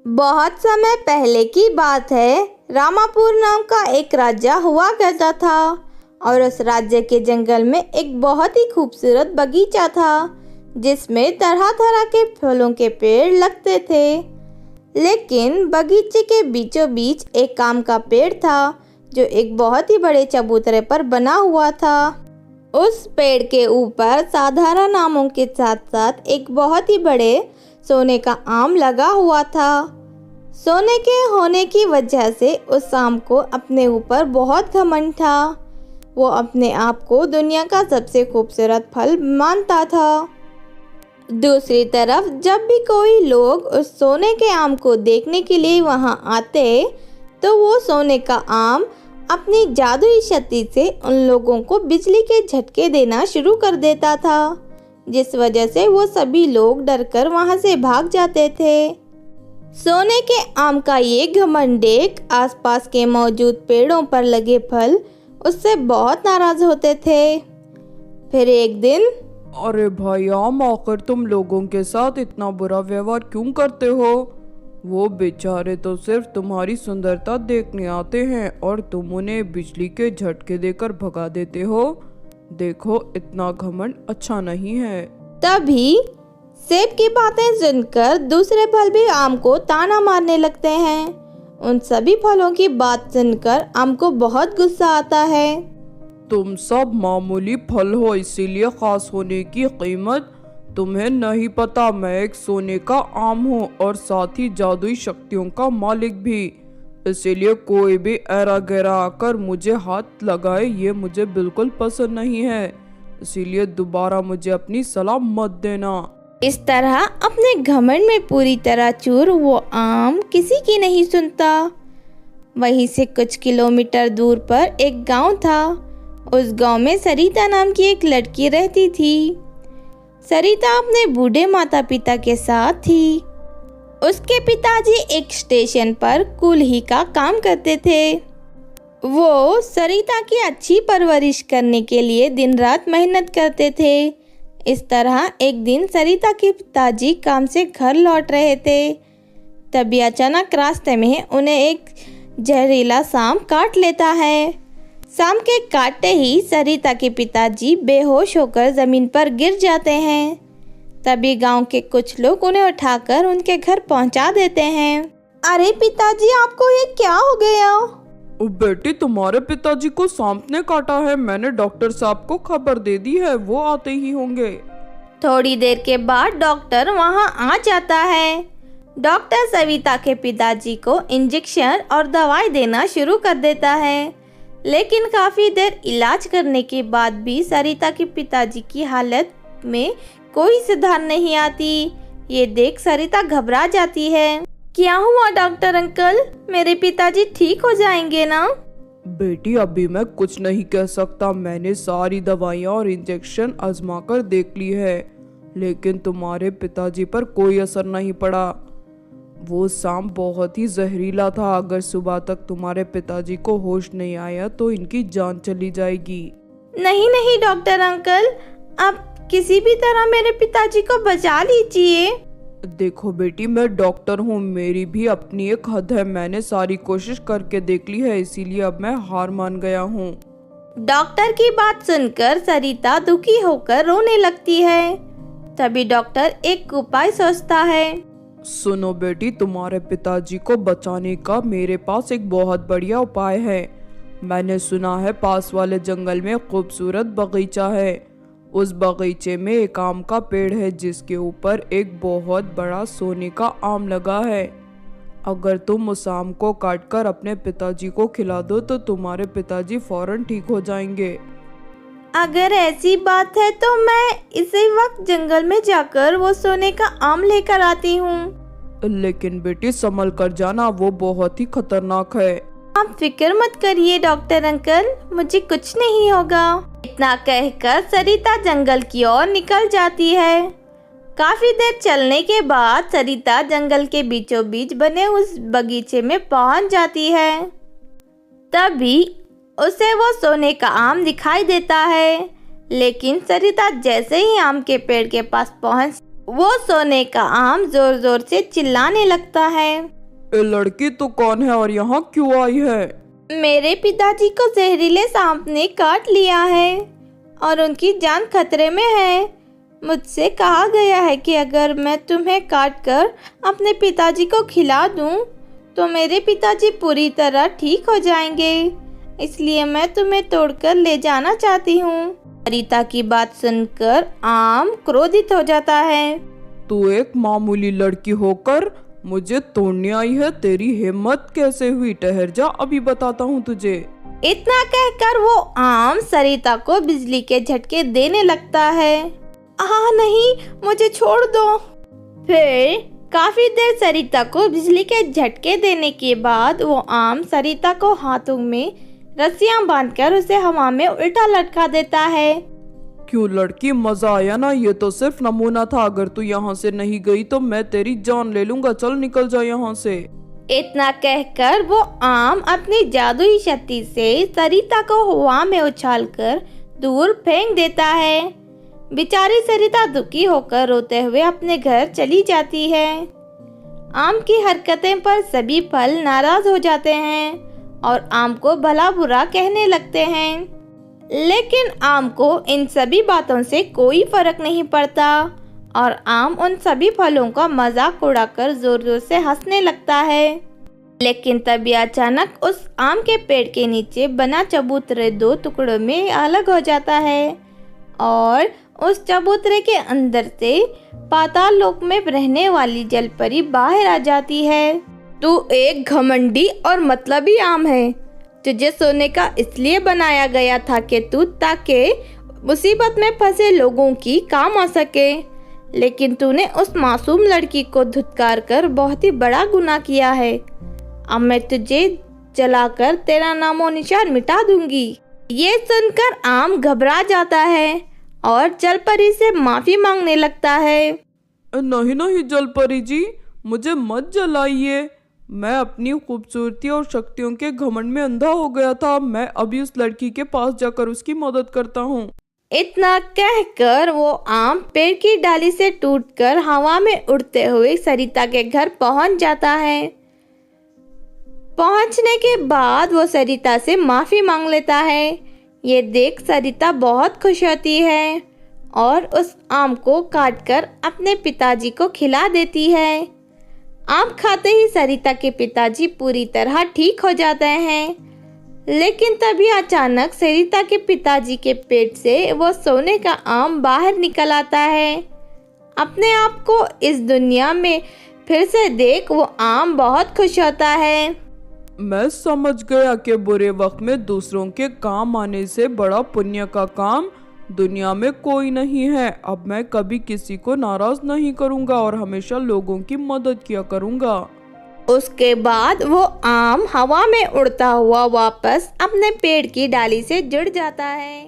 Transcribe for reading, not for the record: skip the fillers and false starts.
बहुत समय पहले की बात है। रामापुर नाम का एक राजा हुआ करता था और उस राज्य के जंगल में एक बहुत ही खूबसूरत बगीचा था जिसमें तरह तरह के फलों के पेड़ लगते थे। लेकिन बगीचे के बीचों बीच एक आम का पेड़ था जो एक बहुत ही बड़े चबूतरे पर बना हुआ था। उस पेड़ के ऊपर साधारण आमों के साथ साथ एक बहुत ही बड़े सोने का आम लगा हुआ था। सोने के होने की वजह से उस आम को अपने ऊपर बहुत घमंड था। वो अपने आप को दुनिया का सबसे खूबसूरत फल मानता था। दूसरी तरफ जब भी कोई लोग उस सोने के आम को देखने के लिए वहां आते तो वो सोने का आम अपनी जादुई शक्ति से उन लोगों को बिजली के झटके देना शुरू कर देता था, जिस वजह से वो सभी लोग डरकर वहां से भाग जाते थे। सोने के आम का ये घमंड देख आसपास के मौजूद पेड़ों पर लगे फल उससे बहुत नाराज होते थे। फिर एक दिन, अरे भाई आम, आखिर तुम लोगों के साथ इतना बुरा व्यवहार क्यों करते हो? वो बेचारे तो सिर्फ तुम्हारी सुंदरता देखने आते हैं और तुम उन्हें बिजली के झटके देकर भगा देते हो। देखो, इतना घमंड अच्छा नहीं है। तभी सेब की बातें सुनकर दूसरे फल भी आम को ताना मारने लगते हैं। उन सभी फलों की बात सुनकर आम को बहुत गुस्सा आता है। तुम सब मामूली फल हो, इसीलिए खास होने की कीमत तुम्हें नहीं पता। मैं एक सोने का आम हूँ और साथ ही जादुई शक्तियों का मालिक भी। इसीलिए कोई भी ऐरा गैरा आकर मुझे हाथ लगाए ये मुझे बिल्कुल पसंद नहीं है। इसीलिए दोबारा मुझे अपनी सलाह मत देना। इस तरह अपने घमंड में पूरी तरह चूर वो आम किसी की नहीं सुनता। वहीं से कुछ किलोमीटर दूर पर एक गांव था। उस गांव में सरिता नाम की एक लड़की रहती थी। सरिता अपने बूढ़े माता पिता के साथ थी। उसके पिताजी एक स्टेशन पर कुल्ही का काम करते थे। वो सरिता की अच्छी परवरिश करने के लिए दिन रात मेहनत करते थे। इस तरह एक दिन सरिता के पिताजी काम से घर लौट रहे थे। तभी अचानक रास्ते में उन्हें एक जहरीला सांप काट लेता है। सांप के काटते ही सरिता के पिताजी बेहोश होकर जमीन पर गिर जाते हैं। तभी गांव के कुछ लोग उन्हें उठाकर उनके घर पहुंचा देते हैं। अरे पिताजी, आपको ये क्या हो गया? बेटी, तुम्हारे पिताजी को सांप ने काटा है। मैंने डॉक्टर साहब को खबर दे दी है, वो आते ही होंगे। थोड़ी देर के बाद डॉक्टर वहां आ जाता है। डॉक्टर सविता के पिताजी को इंजेक्शन और दवाई देना शुरू कर देता है। लेकिन काफी देर इलाज करने के बाद भी सरिता के पिताजी की हालत में कोई सुधार नहीं आती। ये देख सरिता घबरा जाती है। क्या हुआ डॉक्टर अंकल? मेरे पिताजी ठीक हो जाएंगे ना? बेटी, अभी मैं कुछ नहीं कह सकता। मैंने सारी दवाइयाँ और इंजेक्शन आजमा कर देख ली है, लेकिन तुम्हारे पिताजी पर कोई असर नहीं पड़ा। वो सांप बहुत ही जहरीला था। अगर सुबह तक तुम्हारे पिताजी को होश नहीं आया तो इनकी जान चली जाएगी। नहीं नहीं डॉक्टर अंकल, आप किसी भी तरह मेरे पिताजी को बचा लीजिए। देखो बेटी, मैं डॉक्टर हूँ, मेरी भी अपनी एक हद है। मैंने सारी कोशिश करके देख ली है, इसीलिए अब मैं हार मान गया हूँ। डॉक्टर की बात सुनकर सरिता दुखी होकर रोने लगती है। तभी डॉक्टर एक उपाय सोचता है। सुनो बेटी, तुम्हारे पिताजी को बचाने का मेरे पास एक बहुत बढ़िया उपाय है। मैंने सुना है पास वाले जंगल में खूबसूरत बगीचा है। उस बगीचे में एक आम का पेड़ है जिसके ऊपर एक बहुत बड़ा सोने का आम लगा है। अगर तुम उस आम को काटकर अपने पिताजी को खिला दो तो तुम्हारे पिताजी फौरन ठीक हो जाएंगे। अगर ऐसी बात है तो मैं इसी वक्त जंगल में जाकर वो सोने का आम लेकर आती हूँ। लेकिन बेटी संभल कर जाना, वो बहुत ही खतरनाक है। आप फिक्र मत करिए डॉक्टर अंकल, मुझे कुछ नहीं होगा। इतना कहकर सरिता जंगल की ओर निकल जाती है। काफी देर चलने के बाद सरिता जंगल के बीचों बीच बने उस बगीचे में पहुंच जाती है। तभी उसे वो सोने का आम दिखाई देता है। लेकिन सरिता जैसे ही आम के पेड़ के पास पहुंच वो सोने का आम जोर जोर से चिल्लाने लगता है। ए लड़की तू कौन है और यहाँ क्यों आई है? मेरे पिताजी को जहरीले सांप ने काट लिया है और उनकी जान खतरे में है। मुझसे कहा गया है कि अगर मैं तुम्हें काट कर अपने पिताजी को खिला दूं तो मेरे पिताजी पूरी तरह ठीक हो जाएंगे, इसलिए मैं तुम्हें तोड़कर ले जाना चाहती हूँ। सरिता की बात सुनकर आम क्रोधित हो जाता है। तू एक मामूली लड़की होकर मुझे तोड़ने आई है, तेरी हिम्मत कैसे हुई? ठहर जा, अभी बताता हूँ तुझे। इतना कहकर वो आम सरिता को बिजली के झटके देने लगता है। नहीं, मुझे छोड़ दो। फिर काफी देर सरिता को बिजली के झटके देने के बाद वो आम सरिता को हाथों में रस्सियां बांधकर उसे हवा में उल्टा लटका देता है। क्यों लड़की, मजा आया ना? ये तो सिर्फ नमूना था, अगर तू यहाँ से नहीं गई तो मैं तेरी जान ले लूंगा। चल निकल जा यहाँ से। इतना कहकर वो आम अपनी जादुई शक्ति से सरिता को हवा में उछालकर दूर फेंक देता है। बेचारी सरिता दुखी होकर रोते हुए अपने घर चली जाती है। आम की हरकतें पर सभी फल नाराज हो जाते हैं और आम को भला बुरा कहने लगते हैं, लेकिन आम को इन सभी बातों से कोई फर्क नहीं पड़ता और आम उन सभी फलों का मजाक उड़ाकर जोर जोर से हंसने लगता है। लेकिन तभी अचानक उस आम के पेड़ के नीचे बना चबूतरे दो टुकड़ों में अलग हो जाता है और उस चबूतरे के अंदर से पाताल लोक में रहने वाली जलपरी बाहर आ जाती है। तू एक घमंडी और मतलबी आम है। तुझे सोने का इसलिए बनाया गया था कि तू ताकि मुसीबत में फंसे लोगों की काम आ सके, लेकिन तूने उस मासूम लड़की को धुतकार कर बहुत ही बड़ा गुनाह किया है। अब मैं तुझे जलाकर तेरा नामो निशान मिटा दूंगी। ये सुनकर आम घबरा जाता है और जलपरी से माफी मांगने लगता है। नहीं नहीं जलपरी जी, मुझे मत जलाइए। मैं अपनी खूबसूरती और शक्तियों के घमंड में अंधा हो गया था। मैं अभी उस लड़की के पास जाकर उसकी मदद करता हूँ। इतना कहकर वो आम पेड़ की डाली से टूटकर हवा में उड़ते हुए सरिता के घर पहुंच जाता है। पहुंचने के बाद वो सरिता से माफी मांग लेता है। ये देख सरिता बहुत खुश होती है और उस आम को काटकर अपने पिताजी को खिला देती है। आम खाते ही सरिता के पिताजी पूरी तरह ठीक हो जाते हैं, लेकिन तभी अचानक सरिता के पिताजी के पेट से वो सोने का आम बाहर निकल आता है। अपने आप को इस दुनिया में फिर से देख वो आम बहुत खुश होता है। मैं समझ गया कि बुरे वक्त में दूसरों के काम आने से बड़ा पुण्य का काम दुनिया में कोई नहीं है। अब मैं कभी किसी को नाराज नहीं करूंगा और हमेशा लोगों की मदद किया करूंगा। उसके बाद वो आम हवा में उड़ता हुआ वापस अपने पेड़ की डाली से जुड़ जाता है।